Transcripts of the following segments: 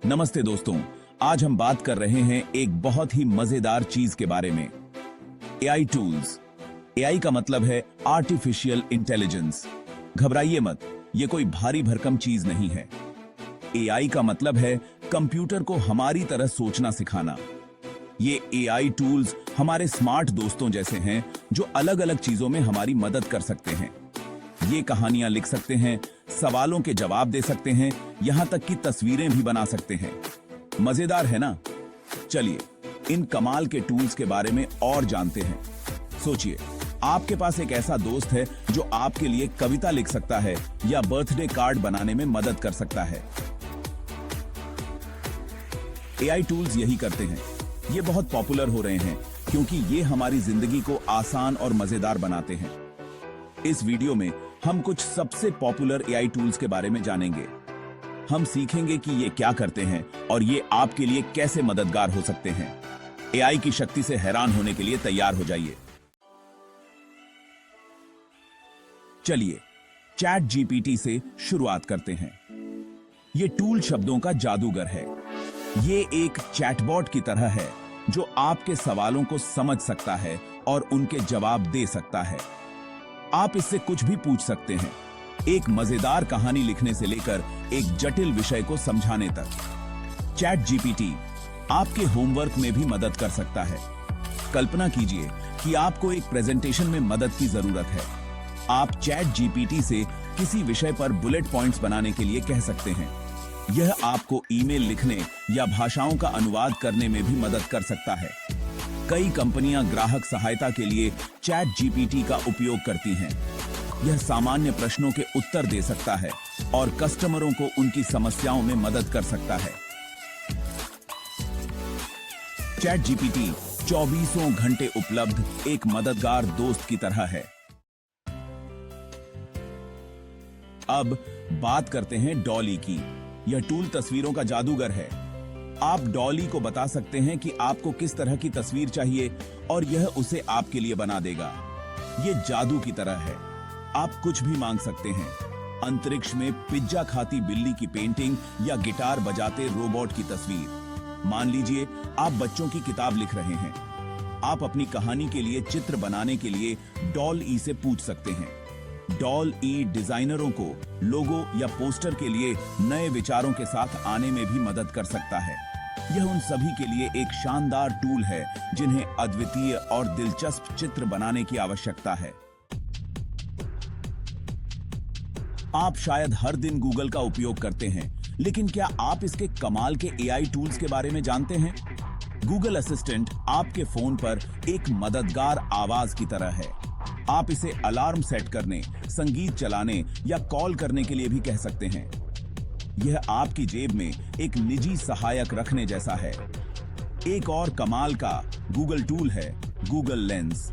नमस्ते दोस्तों, आज हम बात कर रहे हैं एक बहुत ही मजेदार चीज के बारे में, एआई टूल्स। एआई का मतलब है आर्टिफिशियल इंटेलिजेंस। घबराइए मत, ये कोई भारी भरकम चीज नहीं है। एआई का मतलब है कंप्यूटर को हमारी तरह सोचना सिखाना। ये एआई टूल्स हमारे स्मार्ट दोस्तों जैसे हैं जो अलग अलग चीजों में हमारी मदद कर सकते हैं। ये कहानियां लिख सकते हैं, सवालों के जवाब दे सकते हैं, यहां तक कि तस्वीरें भी बना सकते हैं। मजेदार है ना? चलिए इन कमाल के टूल्स के बारे में और जानते हैं। सोचिए, आपके पास एक ऐसा दोस्त है जो आपके लिए कविता लिख सकता है या बर्थडे कार्ड बनाने में मदद कर सकता है। एआई टूल्स यही करते हैं। ये बहुत पॉपुलर हो रहे हैं क्योंकि ये हमारी जिंदगी को आसान और मजेदार बनाते हैं। इस वीडियो में हम कुछ सबसे पॉपुलर एआई टूल्स के बारे में जानेंगे। हम सीखेंगे कि ये क्या करते हैं और ये आपके लिए कैसे मददगार हो सकते हैं। एआई की शक्ति से हैरान होने के लिए तैयार हो जाइए। चलिए चैट जीपीटी से शुरुआत करते हैं। ये टूल शब्दों का जादूगर है। ये एक चैटबॉट की तरह है जो आपके सवालों को समझ सकता है और उनके जवाब दे सकता है। आप इससे कुछ भी पूछ सकते हैं, एक मजेदार कहानी लिखने से लेकर एक जटिल विषय को समझाने तक। चैट जीपीटी आपके होमवर्क में भी मदद कर सकता है। कल्पना कीजिए कि आपको एक प्रेजेंटेशन में मदद की जरूरत है। आप चैट जीपीटी से किसी विषय पर बुलेट पॉइंट्स बनाने के लिए कह सकते हैं। यह आपको ईमेल लिखने या भाषाओं का अनुवाद करने में भी मदद कर सकता है। कई कंपनियां ग्राहक सहायता के लिए चैट जीपीटी का उपयोग करती हैं। यह सामान्य प्रश्नों के उत्तर दे सकता है और कस्टमरों को उनकी समस्याओं में मदद कर सकता है। चैट जीपीटी 24 घंटे उपलब्ध एक मददगार दोस्त की तरह है। अब बात करते हैं डॉली की। यह टूल तस्वीरों का जादूगर है। आप डॉली को बता सकते हैं कि आपको किस तरह की तस्वीर चाहिए और यह उसे आपके लिए बना देगा। यह जादू की तरह है। आप कुछ भी मांग सकते हैं, अंतरिक्ष में पिज्जा खाती बिल्ली की पेंटिंग या गिटार बजाते रोबोट की तस्वीर। मान लीजिए आप बच्चों की किताब लिख रहे हैं। आप अपनी कहानी के लिए चित्र बनाने के लिए डॉल ई से पूछ सकते हैं। डॉल ई डिजाइनरों को लोगो या पोस्टर के लिए नए विचारों के साथ आने में भी मदद कर सकता है। यह उन सभी के लिए एक शानदार टूल है जिन्हें अद्वितीय और दिलचस्प चित्र बनाने की आवश्यकता है। आप शायद हर दिन गूगल का उपयोग करते हैं, लेकिन क्या आप इसके कमाल के एआई टूल्स के बारे में जानते हैं? गूगल असिस्टेंट आपके फोन पर एक मददगार आवाज की तरह है। आप इसे अलार्म सेट करने, संगीत चलाने या कॉल करने के लिए भी कह सकते हैं। यह आपकी जेब में एक निजी सहायक रखने जैसा है। एक और कमाल का गूगल टूल है गूगल लेंस।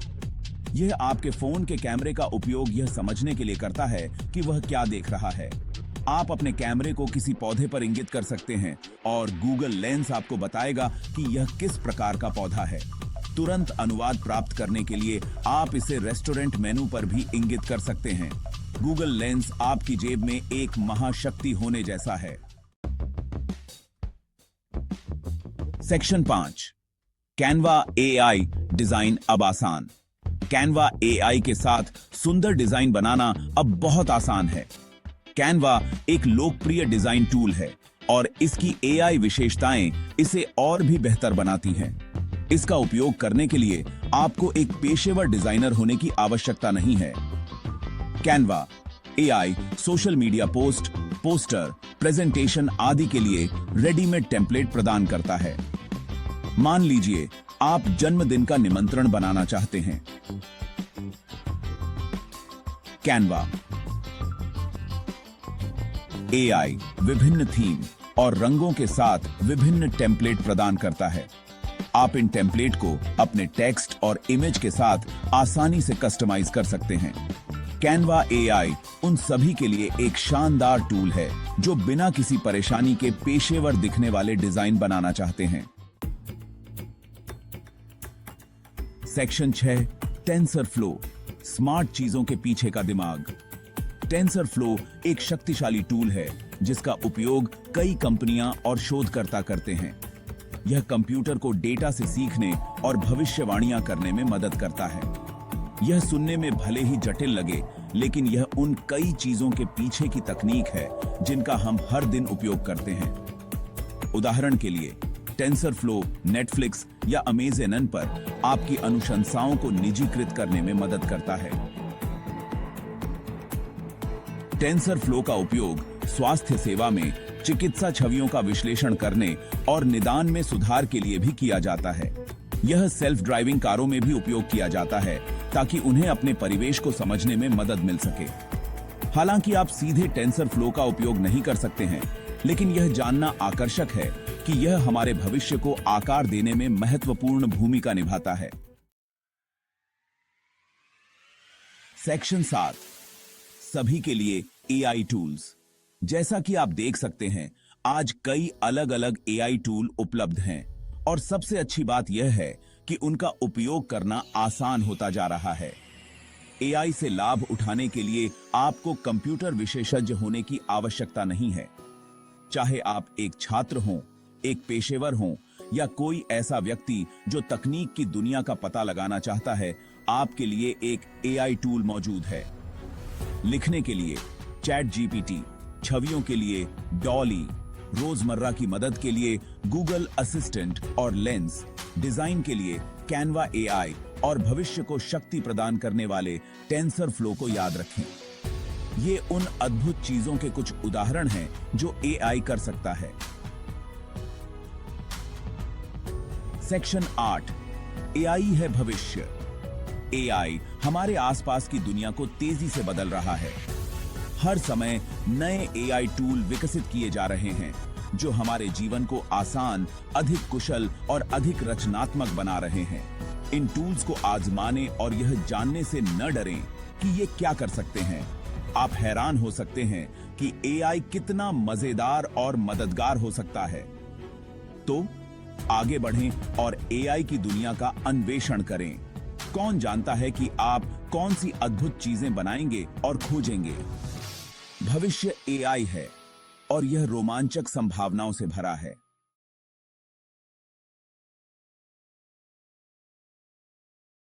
यह आपके फोन के कैमरे का उपयोग यह समझने के लिए करता है कि वह क्या देख रहा है। आप अपने कैमरे को किसी पौधे पर इंगित कर सकते हैं और गूगल लेंस आपको बताएगा कि यह किस प्रकार का पौधा है। तुरंत अनुवाद प्राप्त करने के लिए आप इसे रेस्टोरेंट मेनू पर भी इंगित कर सकते हैं। गूगल लेंस आपकी जेब में एक महाशक्ति होने जैसा है। सेक्शन 5, कैनवा एआई डिजाइन अब आसान। कैनवा एआई के साथ सुंदर डिजाइन बनाना अब बहुत आसान है। कैनवा एक लोकप्रिय डिजाइन टूल है और इसकी एआई विशेषताएं इसे और भी बेहतर बनाती हैं। इसका उपयोग करने के लिए आपको एक पेशेवर डिजाइनर होने की आवश्यकता नहीं है। Canva AI social media post, poster, presentation आदि के लिए रेडीमेड टेम्पलेट प्रदान करता है। मान लीजिए आप जन्मदिन का निमंत्रण बनाना चाहते हैं। कैनवा एआई विभिन्न थीम और रंगों के साथ विभिन्न टेम्पलेट प्रदान करता है। आप इन टेम्पलेट को अपने टेक्स्ट और इमेज के साथ आसानी से कस्टमाइज कर सकते हैं। कैनवा एआई उन सभी के लिए एक शानदार टूल है जो बिना किसी परेशानी के पेशेवर दिखने वाले डिजाइन बनाना चाहते हैं। सेक्शन 6, टेंसरफ्लो, स्मार्ट चीजों के पीछे का दिमाग। टेंसरफ्लो एक शक्तिशाली टूल है जिसका उपयोग कई कंपनियां और शोधकर्ता करते हैं। यह कंप्यूटर को डेटा से सीखने और भविष्यवाणियां करने में मदद करता है। यह सुनने में भले ही जटिल लगे, लेकिन यह उन कई चीजों के पीछे की तकनीक है जिनका हम हर दिन उपयोग करते हैं। उदाहरण के लिए, टेंसरफ्लो नेटफ्लिक्स या अमेज़न पर आपकी अनुशंसाओं को निजीकृत करने में मदद करता है। टेंसरफ्लो का उपयोग स्वास्थ्य सेवा में चिकित्सा छवियों का विश्लेषण करने और निदान में सुधार के लिए भी किया जाता है। यह सेल्फ ड्राइविंग कारों में भी उपयोग किया जाता है ताकि उन्हें अपने परिवेश को समझने में मदद मिल सके। हालांकि आप सीधे टेंसरफ्लो का उपयोग नहीं कर सकते हैं, लेकिन यह जानना आकर्षक है कि यह हमारे भविष्य को आकार देने में महत्वपूर्ण भूमिका निभाता है। सेक्शन 7, सभी के लिए एआई टूल्स। जैसा कि आप देख सकते हैं, आज कई अलग अलग एआई टूल उपलब्ध हैं और सबसे अच्छी बात यह है कि उनका उपयोग करना आसान होता जा रहा है। एआई से लाभ उठाने के लिए आपको कंप्यूटर विशेषज्ञ होने की आवश्यकता नहीं है। चाहे आप एक छात्र हों, एक पेशेवर हों या कोई ऐसा व्यक्ति जो तकनीक की दुनिया का पता लगाना चाहता है, आपके लिए एक एआई टूल मौजूद है। लिखने के लिए चैट जीपीटी, छवियों के लिए डॉली, रोजमर्रा की मदद के लिए गूगल असिस्टेंट और लेंस, डिजाइन के लिए कैनवा एआई और भविष्य को शक्ति प्रदान करने वाले टेंसरफ्लो को याद रखें। ये उन अद्भुत चीजों के कुछ उदाहरण हैं जो एआई कर सकता है। सेक्शन 8, एआई है भविष्य। एआई हमारे आसपास की दुनिया को तेजी से बदल रहा है। हर समय नए एआई टूल विकसित किए जा रहे हैं जो हमारे जीवन को आसान, अधिक कुशल और अधिक रचनात्मक बना रहे हैं। इन टूल्स को आजमाने और यह जानने से न डरें कि ये क्या कर सकते हैं। आप हैरान हो सकते हैं कि एआई कितना मजेदार और मददगार हो सकता है। तो आगे बढ़ें और एआई की दुनिया का अन्वेषण करें। कौन जानता है कि आप कौन सी अद्भुत चीजें बनाएंगे और खोजेंगे। भविष्य एआई है और यह रोमांचक संभावनाओं से भरा है।